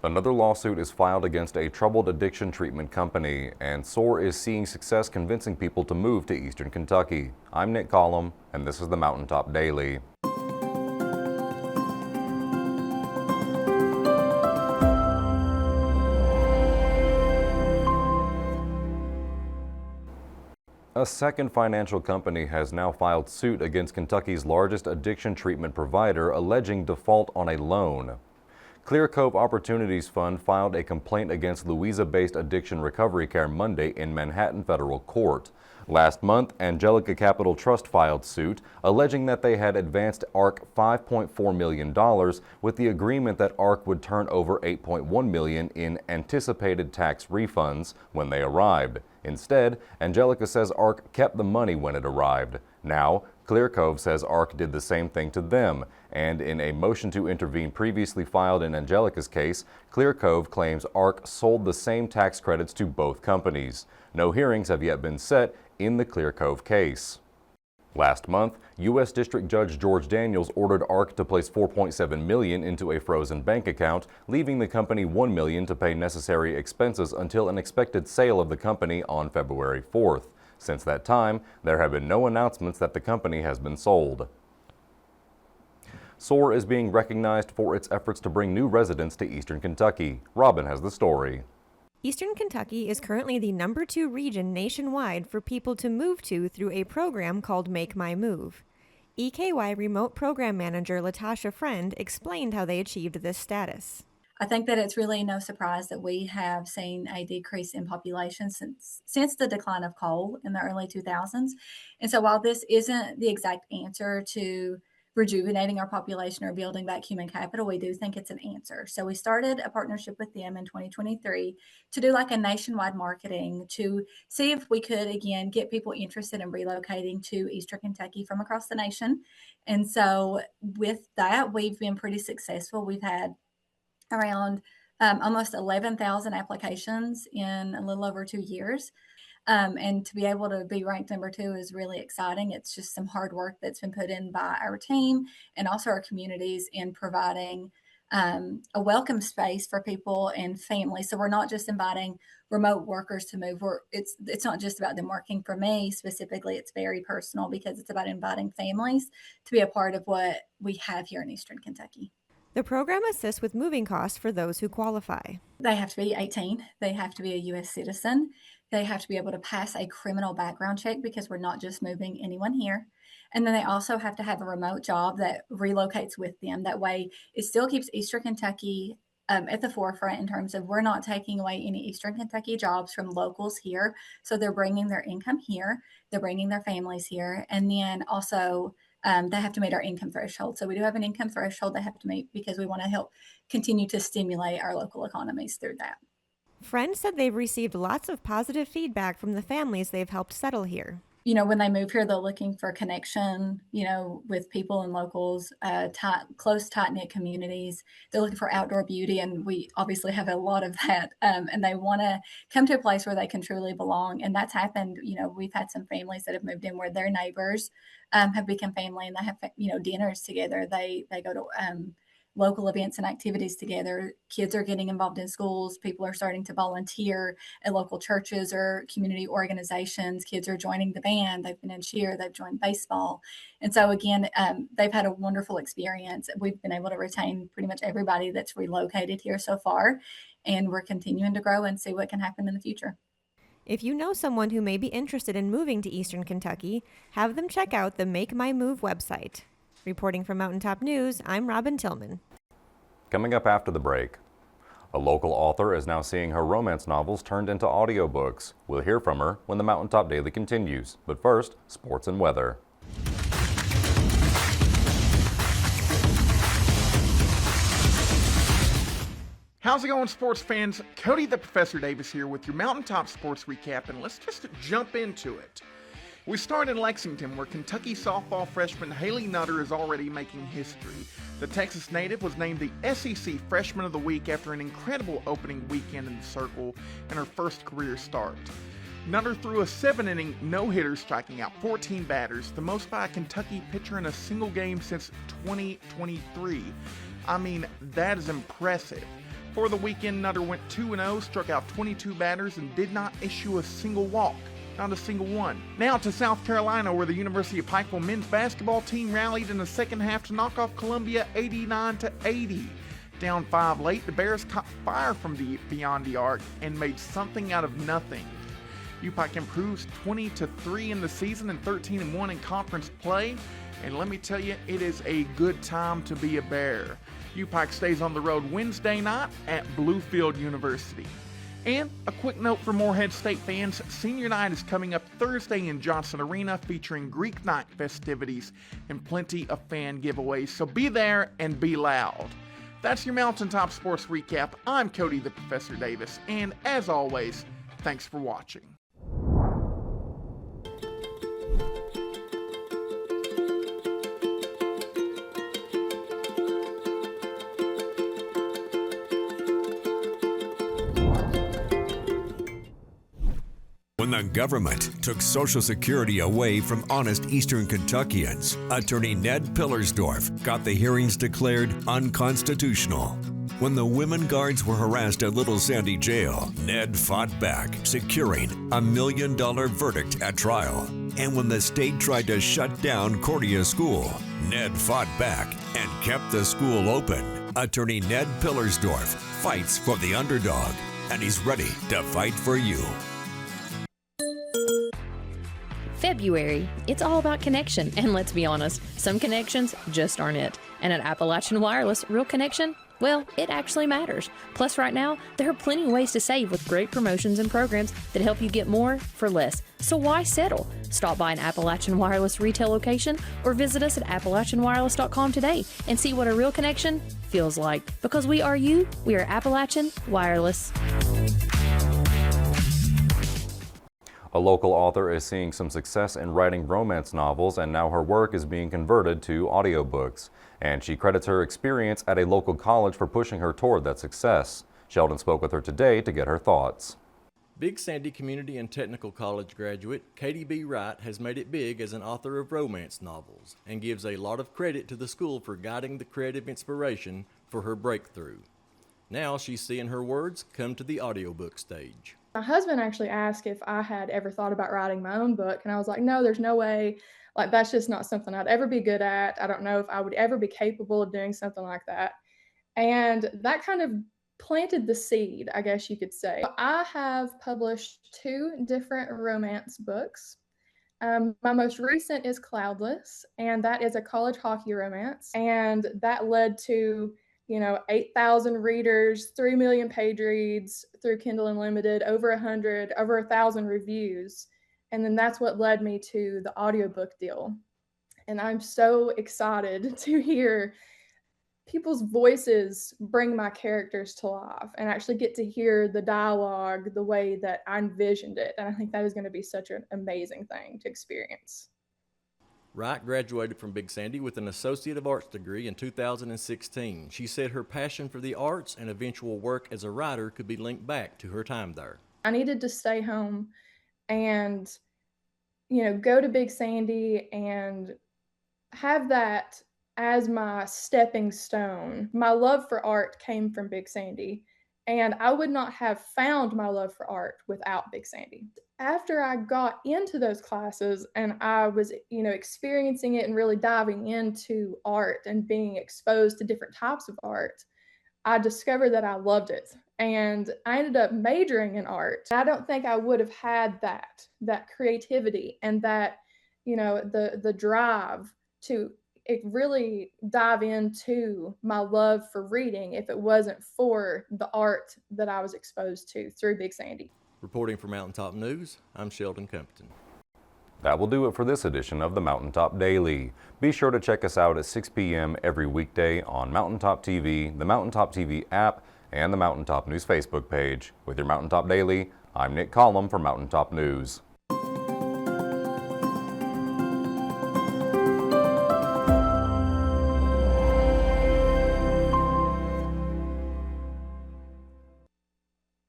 Another lawsuit is filed against a troubled addiction treatment company, and SOAR is seeing success convincing people to move to Eastern Kentucky. I'm Nick Collum, and this is the Mountaintop Daily. A second financial company has now filed suit against Kentucky's largest addiction treatment provider, alleging default on a loan. Clear Cove Opportunities Fund filed a complaint against Louisa-based Addiction Recovery Care Monday in Manhattan Federal Court. Last month, Angelica Capital Trust filed suit, alleging that they had advanced ARC $5.4 million with the agreement that ARC would turn over $8.1 million in anticipated tax refunds when they arrived. Instead, Angelica says ARC kept the money when it arrived. Now, Clear Cove says ARC did the same thing to them, and in a motion to intervene previously filed in Angelica's case, Clear Cove claims ARC sold the same tax credits to both companies. No hearings have yet been set in the Clear Cove case. Last month, U.S. District Judge George Daniels ordered ARC to place $4.7 million into a frozen bank account, leaving the company $1 million to pay necessary expenses until an expected sale of the company on February 4th. Since that time, there have been no announcements that the company has been sold. SOAR is being recognized for its efforts to bring new residents to Eastern Kentucky. Robin has the story. Eastern Kentucky is currently the number 2 region nationwide for people to move to through a program called Make My Move. EKY Remote Program Manager Latasha Friend explained how they achieved this status. I think that it's really no surprise that we have seen a decrease in population since the decline of coal in the early 2000s. And so while this isn't the exact answer to rejuvenating our population or building back human capital, we do think it's an answer. So we started a partnership with them in 2023 to do like a nationwide marketing to see if we could, again, get people interested in relocating to Eastern Kentucky from across the nation. And so with that, we've been pretty successful. We've had around almost 11,000 applications in a little over 2 years. And to be able to be ranked number 2 is really exciting. It's just some hard work that's been put in by our team and also our communities in providing a welcome space for people and families. So we're not just inviting remote workers to move. It's not just about them working for me specifically. It's very personal because it's about inviting families to be a part of what we have here in Eastern Kentucky. The program assists with moving costs for those who qualify. They have to be 18. They have to be a U.S. citizen. They have to be able to pass a criminal background check because we're not just moving anyone here. And then they also have to have a remote job that relocates with them. That way, it still keeps Eastern Kentucky at the forefront in terms of we're not taking away any Eastern Kentucky jobs from locals here. So they're bringing their income here. They're bringing their families here. And then also, they have to meet our income threshold. So we do have an income threshold they have to meet because we want to help continue to stimulate our local economies through that. Friends said they've received lots of positive feedback from the families they've helped settle here. You know, when they move here, they're looking for connection, with people and locals, close, tight-knit communities. They're looking for outdoor beauty, and we obviously have a lot of that. And they want to come to a place where they can truly belong. And that's happened. We've had some families that have moved in where their neighbors have become family, and they have, dinners together. They go to local events and activities together. Kids are getting involved in schools. People are starting to volunteer at local churches or community organizations. Kids are joining the band. They've been in cheer. They've joined baseball. And so again, they've had a wonderful experience. We've been able to retain pretty much everybody that's relocated here so far. And we're continuing to grow and see what can happen in the future. If you know someone who may be interested in moving to Eastern Kentucky, have them check out the Make My Move website. Reporting from Mountaintop News, I'm Robin Tillman. Coming up after the break, a local author is now seeing her romance novels turned into audiobooks. We'll hear from her when the Mountaintop Daily continues. But first, sports and weather. How's it going, sports fans? Cody the Professor Davis here with your Mountaintop Sports Recap, and let's just jump into it. We start in Lexington, where Kentucky softball freshman Haley Nutter is already making history. The Texas native was named the SEC Freshman of the Week after an incredible opening weekend in the Circle and her first career start. Nutter threw a 7-inning no-hitter, striking out 14 batters, the most by a Kentucky pitcher in a single game since 2023. I mean, that is impressive. For the weekend, Nutter went 2-0, struck out 22 batters, and did not issue a single walk. Not a single one. Now to South Carolina, where the University of Pikeville men's basketball team rallied in the second half to knock off Columbia 89-80. Down 5 late, the Bears caught fire from beyond the arc and made something out of nothing. UPike improves 20-3 in the season and 13-1 in conference play. And let me tell you, it is a good time to be a Bear. UPike stays on the road Wednesday night at Bluefield University. And a quick note for Morehead State fans, Senior Night is coming up Thursday in Johnson Arena featuring Greek Night festivities and plenty of fan giveaways. So be there and be loud. That's your Mountaintop Sports Recap. I'm Cody the Professor Davis, and as always, thanks for watching. When the government took Social Security away from honest Eastern Kentuckians, Attorney Ned Pillersdorf got the hearings declared unconstitutional. When the women guards were harassed at Little Sandy Jail, Ned fought back, securing a $1 million verdict at trial. And when the state tried to shut down Cordia School, Ned fought back and kept the school open. Attorney Ned Pillersdorf fights for the underdog, and he's ready to fight for you. February, it's all about connection, and let's be honest, some connections just aren't it. And at Appalachian Wireless, real connection, well, it actually matters. Plus, right now, there are plenty of ways to save with great promotions and programs that help you get more for less. So why settle? Stop by an Appalachian Wireless retail location or visit us at AppalachianWireless.com today and see what a real connection feels like. Because we are you, we are Appalachian Wireless. A local author is seeing some success in writing romance novels, and now her work is being converted to audiobooks. And she credits her experience at a local college for pushing her toward that success. Sheldon spoke with her today to get her thoughts. Big Sandy Community and Technical College graduate Katie B. Wright has made it big as an author of romance novels and gives a lot of credit to the school for guiding the creative inspiration for her breakthrough. Now she's seeing her words come to the audiobook stage. My husband actually asked if I had ever thought about writing my own book, and I was like, no, there's no way. Like, that's just not something I'd ever be good at. I don't know if I would ever be capable of doing something like that. And that kind of planted the seed, I guess you could say. I have published 2 different romance books. My most recent is Cloudless, and that is a college hockey romance. And that led to 8,000 readers, 3 million page reads through Kindle Unlimited, over 1,000 reviews. And then that's what led me to the audiobook deal. And I'm so excited to hear people's voices bring my characters to life and actually get to hear the dialogue the way that I envisioned it. And I think that is going to be such an amazing thing to experience. Wright graduated from Big Sandy with an Associate of Arts degree in 2016. She said her passion for the arts and eventual work as a writer could be linked back to her time there. I needed to stay home and, go to Big Sandy and have that as my stepping stone. My love for art came from Big Sandy, and I would not have found my love for art without Big Sandy. After I got into those classes and I was, experiencing it and really diving into art and being exposed to different types of art, I discovered that I loved it. And I ended up majoring in art. I don't think I would have had that creativity and that, the drive to really dive into my love for reading if it wasn't for the art that I was exposed to through Big Sandy. Reporting for Mountaintop News, I'm Sheldon Compton. That will do it for this edition of the Mountaintop Daily. Be sure to check us out at 6 p.m. every weekday on Mountaintop TV, the Mountaintop TV app, and the Mountaintop News Facebook page. With your Mountaintop Daily, I'm Nick Collum for Mountaintop News.